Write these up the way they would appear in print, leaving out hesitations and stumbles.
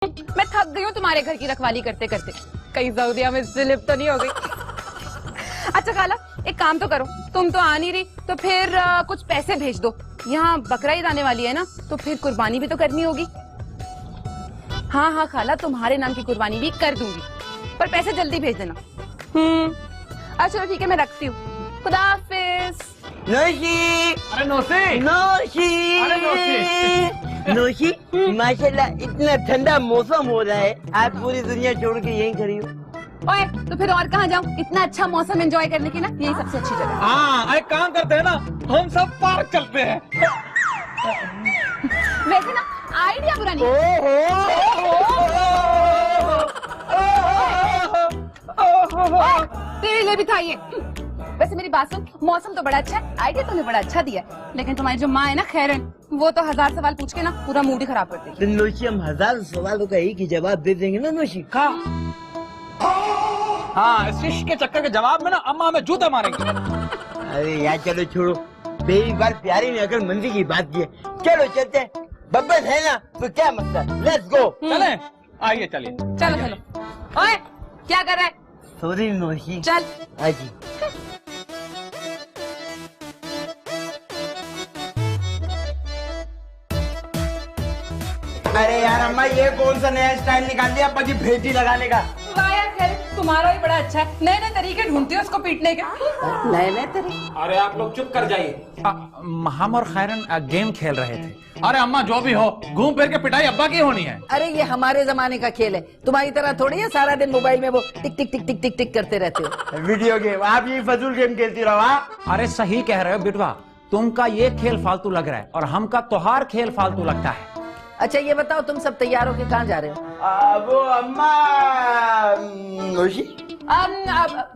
मैं थक गई हूँ तुम्हारे घर की रखवाली करते करते। कहीं सऊदिया में स्लिप तो नहीं हो गई। अच्छा खाला, एक काम तो करो, तुम तो आ नहीं रही तो फिर कुछ पैसे भेज दो। यहाँ बकरा ईद आने वाली है ना, तो फिर कुर्बानी भी तो करनी होगी। हाँ हाँ खाला, तुम्हारे नाम की कुर्बानी भी कर दूंगी, पर पैसे जल्दी भेज देना। अच्छा चलो ठीक है, मैं रखती हूँ। खुदा हाफिज। नोशी, अरे नोशी, नोशी, अरे नोशी, नोशी, माशाल्लाह इतना ठंडा मौसम हो रहा है, आप पूरी दुनिया छोड़ के यहीं खड़ी हो। ओए, तो फिर और कहाँ जाऊँ? इतना अच्छा मौसम एंजॉय करने की ना, यही सबसे अच्छी जगह है। हाँ एक काम करते हैं ना, हम सब पार्क चलते हैं। वैसे ना आइडिया बुरा नहीं। ओए, तेरे लिए भी था ये। वैसे मेरी बात सुन, मौसम तो बड़ा अच्छा है, आइडिया तुमने बड़ा अच्छा दिया है, लेकिन तुम्हारी जो माँ है ना खैरन, वो तो 1000 सवाल पूछ के ना पूरा मूड ही खराब कर देगी। तो नोशी, हम 1000 सवालों का एक ही जवाब दे देंगे ना नोशी। हाँ इस फिश के चक्कर के जवाब में ना अम्मा हमें जूते मारेंगे। अरे यार चलो छोड़ो, पहली बार प्यारी ने अगर मंदी की बात की है, चलो चलते हैं। बब्बन है ना, तो क्या मतलब, लेट्स गो। चले, आइए चलिए। चलो चलो। ओए, क्या कर रहा है? सॉरी नोशी। चल। आजी। अरे यार अम्मा, ये कौन सा नया स्टाइल निकाल दिया पति भेटी लगाने का? वाह यार खैर, तुम्हारा ही बड़ा अच्छा है, नए नए तरीके ढूंढती हो उसको पीटने के। नए नए तरीके। अरे आप लोग चुप कर जाइए। हम और खैरन गेम खेल रहे थे। अरे अम्मा जो भी हो, घूम फिर के पिटाई अब्बा की होनी है। अरे ये हमारे जमाने का खेल है, तुम्हारी तरह थोड़ी है सारा दिन मोबाइल में वो टिक टिक टिक टिक टिक टिक करते रहते हो। वीडियो गेम, आप ये फजूल गेम खेलती रहो। अरे सही कह रहे हो बिटवा, तुमका ये खेल फालतू लग रहा है और हमका तोहार खेल फालतू लगता है। अच्छा ये बताओ, तुम सब तैयार हो के कहाँ जा रहे हो? वो अम्मा, नोशी,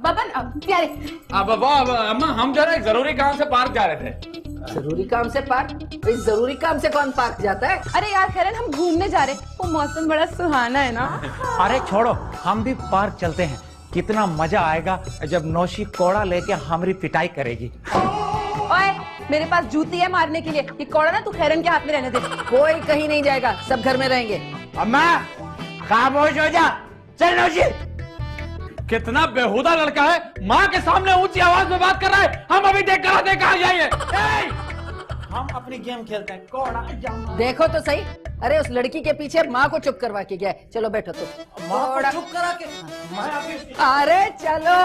बबन प्यारे, अब अम्मा हम जरा एक जरूरी काम से पार्क जा रहे थे। जरूरी काम से पार्क? इस जरूरी काम से कौन पार्क जाता है? अरे यार खैरन, हम घूमने जा रहे, वो मौसम बड़ा सुहाना है ना। अरे छोड़ो, हम भी पार्क चलते हैं। कितना मजा आएगा जब नौशी कोड़ा लेके हमारी पिटाई करेगी। ओए, मेरे पास जूती है मारने के लिए, ये कौड़ा ना तू खैरन के हाथ में रहने दे। कोई कहीं नहीं जाएगा, सब घर में रहेंगे। अम्मा खामोश हो जा। चल नोशी। कितना बेहुदा लड़का है, माँ के सामने ऊंची आवाज में बात कर रहा है। हम अभी देख कर आते कहाँ जाइए। हम अपनी गेम खेलते हैं। कोड़ा जामा। देखो तो सही, अरे उस लड़की के पीछे माँ को चुप करवा के गया है। चलो बैठो तुम। माँ को चुप करा के मैं अभी अरे चलो।